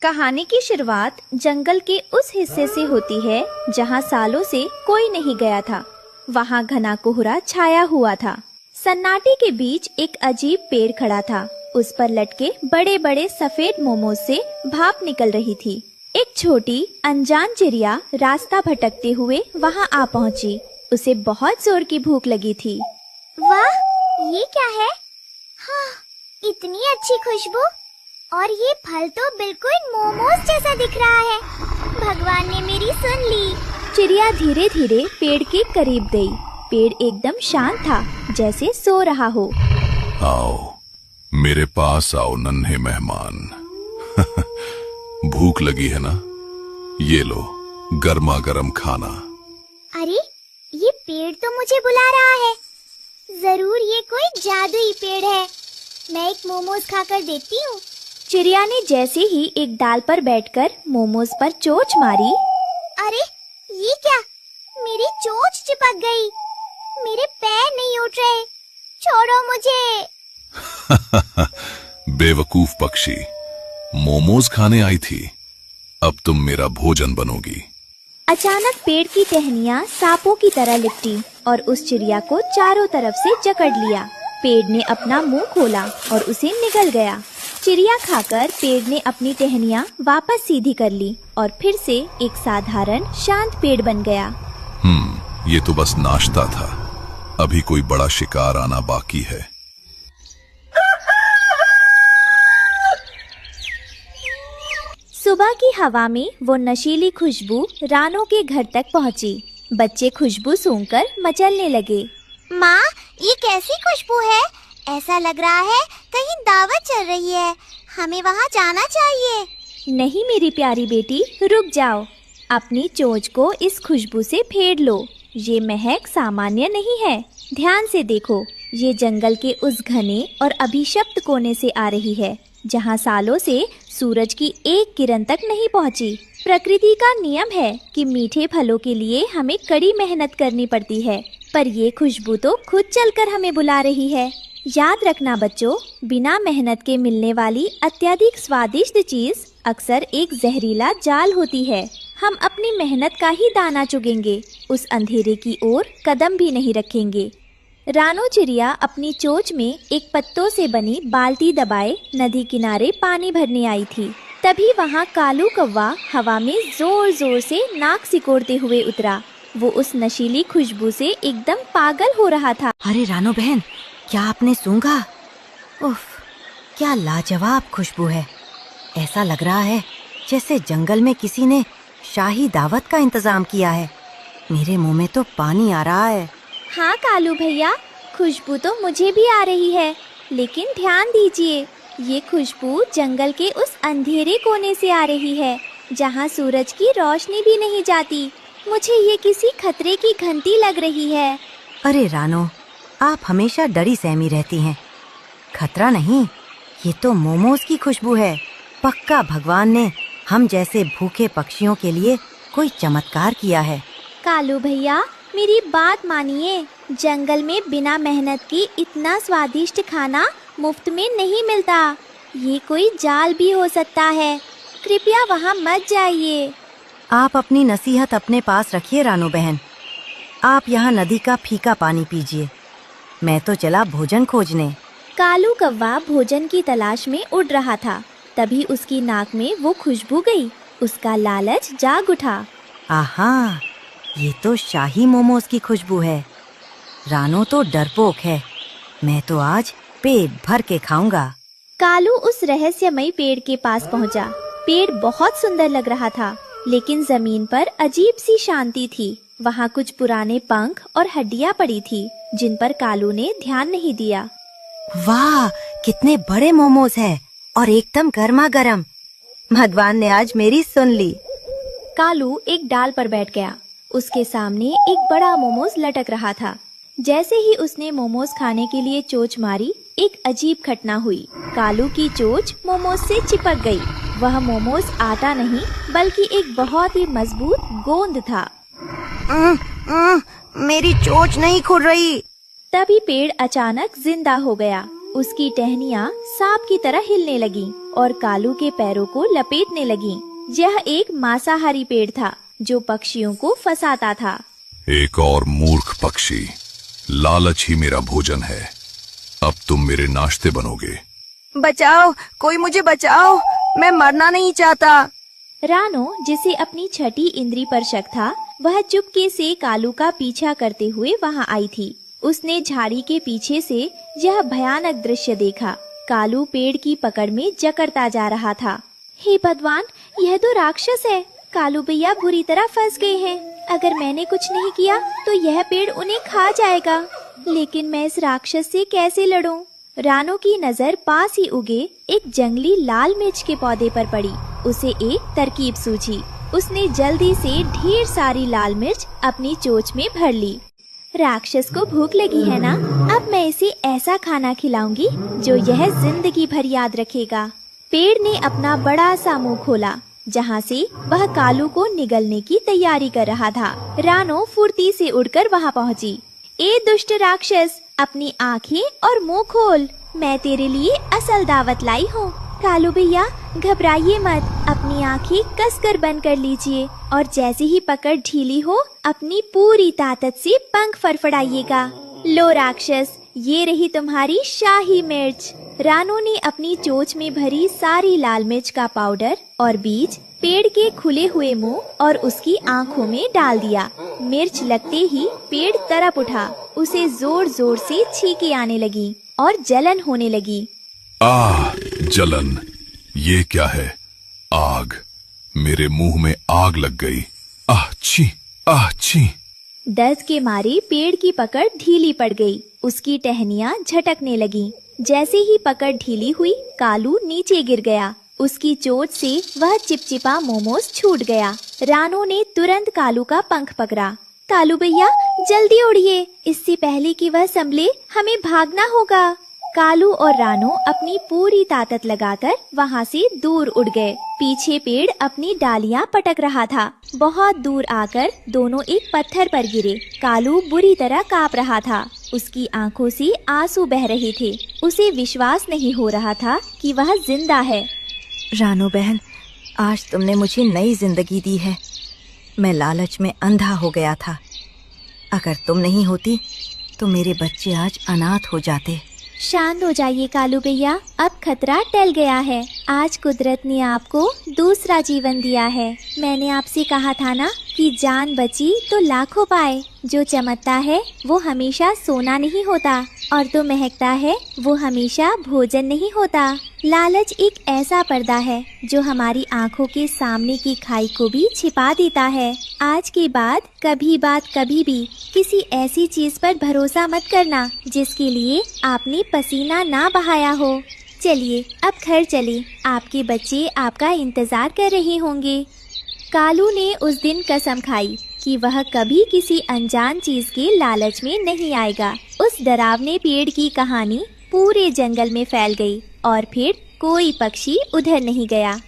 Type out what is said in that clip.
कहानी की शुरुआत जंगल के उस हिस्से से होती है जहाँ सालों से कोई नहीं गया था। वहाँ घना कोहरा छाया हुआ था। सन्नाटे के बीच एक अजीब पेड़ खड़ा था। उस पर लटके बड़े बड़े सफेद मोमोज से भाप निकल रही थी। एक छोटी अनजान चिड़िया रास्ता भटकते हुए वहाँ आ पहुँची। उसे बहुत जोर की भूख लगी थी। वाह, ये क्या है? हाँ, इतनी अच्छी खुशबू, और ये फल तो बिल्कुल मोमोज जैसा दिख रहा है। भगवान ने मेरी सुन ली। चिड़िया धीरे धीरे पेड़ के करीब गई। पेड़ एकदम शांत था, जैसे सो रहा हो। आओ, मेरे पास आओ नन्हे मेहमान। भूख लगी है ना? ये लो गर्मा गर्म खाना। अरे, ये पेड़ तो मुझे बुला रहा है। जरूर ये कोई जादुई पेड़ है। मैं एक मोमोज खाकर देखती हूँ। चिड़िया ने जैसे ही एक डाल पर बैठकर मोमोज पर चोंच मारी। अरे, ये क्या? मेरी चोंच चिपक गई। मेरे पैर नहीं उठ रहे। छोड़ो मुझे। बेवकूफ पक्षी, मोमोज खाने आई थी, अब तुम मेरा भोजन बनोगी। अचानक पेड़ की टहनियाँ सांपों की तरह लिपटी और उस चिड़िया को चारों तरफ से जकड़ लिया। पेड़ ने अपना मुंह खोला और उसे निगल गया। चिड़िया खाकर पेड़ ने अपनी टहनियाँ वापस सीधी कर ली और फिर से एक साधारण शांत पेड़ बन गया। ये तो बस नाश्ता था। अभी कोई बड़ा शिकार आना बाकी है। सुबह की हवा में वो नशीली खुशबू रानो के घर तक पहुंची। बच्चे खुशबू सूंघकर मचलने लगे। माँ, ये कैसी खुशबू है? ऐसा लग रहा है कहीं दावत चल रही है। हमें वहाँ जाना चाहिए। नहीं मेरी प्यारी बेटी, रुक जाओ। अपनी चोंच को इस खुशबू से फेर लो। ये महक सामान्य नहीं है। ध्यान से देखो, ये जंगल के उस घने और अभिशप्त कोने से आ रही है जहाँ सालों से सूरज की एक किरण तक नहीं पहुँची। प्रकृति का नियम है कि मीठे फलों के लिए हमें कड़ी मेहनत करनी पड़ती है, पर ये खुशबू तो खुद चलकर हमें बुला रही है। याद रखना बच्चों, बिना मेहनत के मिलने वाली अत्यधिक स्वादिष्ट चीज अक्सर एक जहरीला जाल होती है। हम अपनी मेहनत का ही दाना चुगेंगे, उस अंधेरे की ओर कदम भी नहीं रखेंगे। रानो चिड़िया अपनी चोंच में एक पत्तों से बनी बाल्टी दबाए नदी किनारे पानी भरने आई थी। तभी वहाँ कालू कौवा हवा में जोर जोर से नाक सिकोड़ते हुए उतरा। वो उस नशीली खुशबू से एकदम पागल हो रहा था। अरे रानो बहन, क्या आपने सूंघा? उफ, क्या लाजवाब खुशबू है। ऐसा लग रहा है जैसे जंगल में किसी ने शाही दावत का इंतजाम किया है। मेरे मुंह में तो पानी आ रहा है। हाँ कालू भैया, खुशबू तो मुझे भी आ रही है, लेकिन ध्यान दीजिए, ये खुशबू जंगल के उस अंधेरे कोने से आ रही है जहाँ सूरज की रोशनी भी नहीं जाती। मुझे ये किसी खतरे की घंटी लग रही है। अरे रानो, आप हमेशा डरी सहमी रहती हैं। खतरा नहीं, ये तो मोमोज की खुशबू है। पक्का भगवान ने हम जैसे भूखे पक्षियों के लिए कोई चमत्कार किया है। कालू भैया, मेरी बात मानिए। जंगल में बिना मेहनत की इतना स्वादिष्ट खाना मुफ्त में नहीं मिलता। ये कोई जाल भी हो सकता है। कृपया वहाँ मत जाइए। आप अपनी नसीहत अपने पास रखिए रानो बहन। आप यहाँ नदी का फीका पानी पीजिए। मैं तो चला भोजन खोजने। कालू कौवा भोजन की तलाश में उड़ रहा था। तभी उसकी नाक में वो खुशबू गई। उसका लालच जाग उठा। आहा, ये तो शाही मोमोज की खुशबू है। रानो तो डरपोक है। मैं तो आज पेट भर के खाऊंगा। कालू उस रहस्यमयी पेड़ के पास पहुंचा। पेड़ बहुत सुंदर लग रहा था, लेकिन जमीन पर अजीब सी शांति थी। वहाँ कुछ पुराने पंख और हड्डियाँ पड़ी थी, जिन पर कालू ने ध्यान नहीं दिया। वाह, कितने बड़े मोमोज हैं और एकदम गर्मा गर्म। भगवान ने आज मेरी सुन ली। कालू एक डाल पर बैठ गया। उसके सामने एक बड़ा मोमोज लटक रहा था। जैसे ही उसने मोमोज खाने के लिए चोंच मारी, एक अजीब घटना हुई। कालू की चोंच मोमोज से चिपक गई। वह मोमोज आटा नहीं, बल्कि एक बहुत ही मजबूत गोंद था। मेरी चोंच नहीं खुल रही। तभी पेड़ अचानक जिंदा हो गया। उसकी टहनियाँ सांप की तरह हिलने लगी और कालू के पैरों को लपेटने लगी। यह एक मांसाहारी पेड़ था जो पक्षियों को फंसाता था। एक और मूर्ख पक्षी, लालच ही मेरा भोजन है। अब तुम मेरे नाश्ते बनोगे। बचाओ, कोई मुझे बचाओ, मैं मरना नहीं चाहता। रानो, जिसे अपनी छठी इंद्री पर शक था, वह चुपके से कालू का पीछा करते हुए वहाँ आई थी। उसने झाड़ी के पीछे से यह भयानक दृश्य देखा। कालू पेड़ की पकड़ में जकड़ता जा रहा था। हे भगवान, यह तो राक्षस है। कालू भैया बुरी तरह फंस गए हैं। अगर मैंने कुछ नहीं किया तो यह पेड़ उन्हें खा जाएगा। लेकिन मैं इस राक्षस से कैसे लड़ूं? रानो की नजर पास ही उगे एक जंगली लाल मिर्च के पौधे पर पड़ी। उसे एक तरकीब सूझी। उसने जल्दी से ढेर सारी लाल मिर्च अपनी चोंच में भर ली। राक्षस को भूख लगी है ना? अब मैं इसे ऐसा खाना खिलाऊंगी जो यह जिंदगी भर याद रखेगा। पेड़ ने अपना बड़ा सा मुंह खोला जहाँ से वह कालू को निगलने की तैयारी कर रहा था। रानो फुर्ती से उड़कर वहाँ पहुँची। ए दुष्ट राक्षस, अपनी आँखें और मुंह खोल, मैं तेरे लिए असल दावत लाई हूँ। कालू भैया, घबराइए मत, अपनी आँखें कसकर बंद कर लीजिए और जैसे ही पकड़ ढीली हो अपनी पूरी ताकत से पंख फड़फड़ाइएगा। लो राक्षस, ये रही तुम्हारी शाही मिर्च। रानो ने अपनी चोंच में भरी सारी लाल मिर्च का पाउडर और बीज पेड़ के खुले हुए मुंह और उसकी आँखों में डाल दिया। मिर्च लगते ही पेड़ तड़प उठा। उसे जोर जोर से छींकें आने लगी और जलन होने लगी। आह, जलन! ये क्या है? आग! मेरे मुंह में आग लग गई। आह छी! आह छी! दर्द के मारे पेड़ की पकड़ ढीली पड़ गई। उसकी टहनियाँ झटकने लगीं। जैसे ही पकड़ ढीली हुई, कालू नीचे गिर गया। उसकी चोट से वह चिपचिपा मोमोस छूट गया। रानो ने तुरंत कालू का पंख पकड़ा। कालू भैया, जल्दी उड़िए, इससे पहले कि वह संभले हमें भागना होगा। कालू और रानो अपनी पूरी ताकत लगाकर वहाँ से दूर उड़ गए। पीछे पेड़ अपनी डालियाँ पटक रहा था। बहुत दूर आकर दोनों एक पत्थर पर गिरे। कालू बुरी तरह कांप रहा था। उसकी आंखों से आंसू बह रहे थे। उसे विश्वास नहीं हो रहा था कि वह जिंदा है। रानो बहन, आज तुमने मुझे नई जिंदगी दी है। मैं लालच में अंधा हो गया था। अगर तुम नहीं होती तो मेरे बच्चे आज अनाथ हो जाते। शांत हो जाइए कालू भैया, अब खतरा टल गया है। आज कुदरत ने आपको दूसरा जीवन दिया है। मैंने आपसे कहा था ना कि जान बची तो लाखों पाए। जो चमकता है वो हमेशा सोना नहीं होता और जो महकता है वो हमेशा भोजन नहीं होता। लालच एक ऐसा पर्दा है जो हमारी आंखों के सामने की खाई को भी छिपा देता है। आज के बाद कभी भी किसी ऐसी चीज पर भरोसा मत करना जिसके लिए आपने पसीना ना बहाया हो। चलिए अब घर चले, आपके बच्चे आपका इंतजार कर रहे होंगे। कालू ने उस दिन कसम खाई कि वह कभी किसी अनजान चीज के लालच में नहीं आएगा। उस डरावने पेड़ की कहानी पूरे जंगल में फैल गई और फिर कोई पक्षी उधर नहीं गया।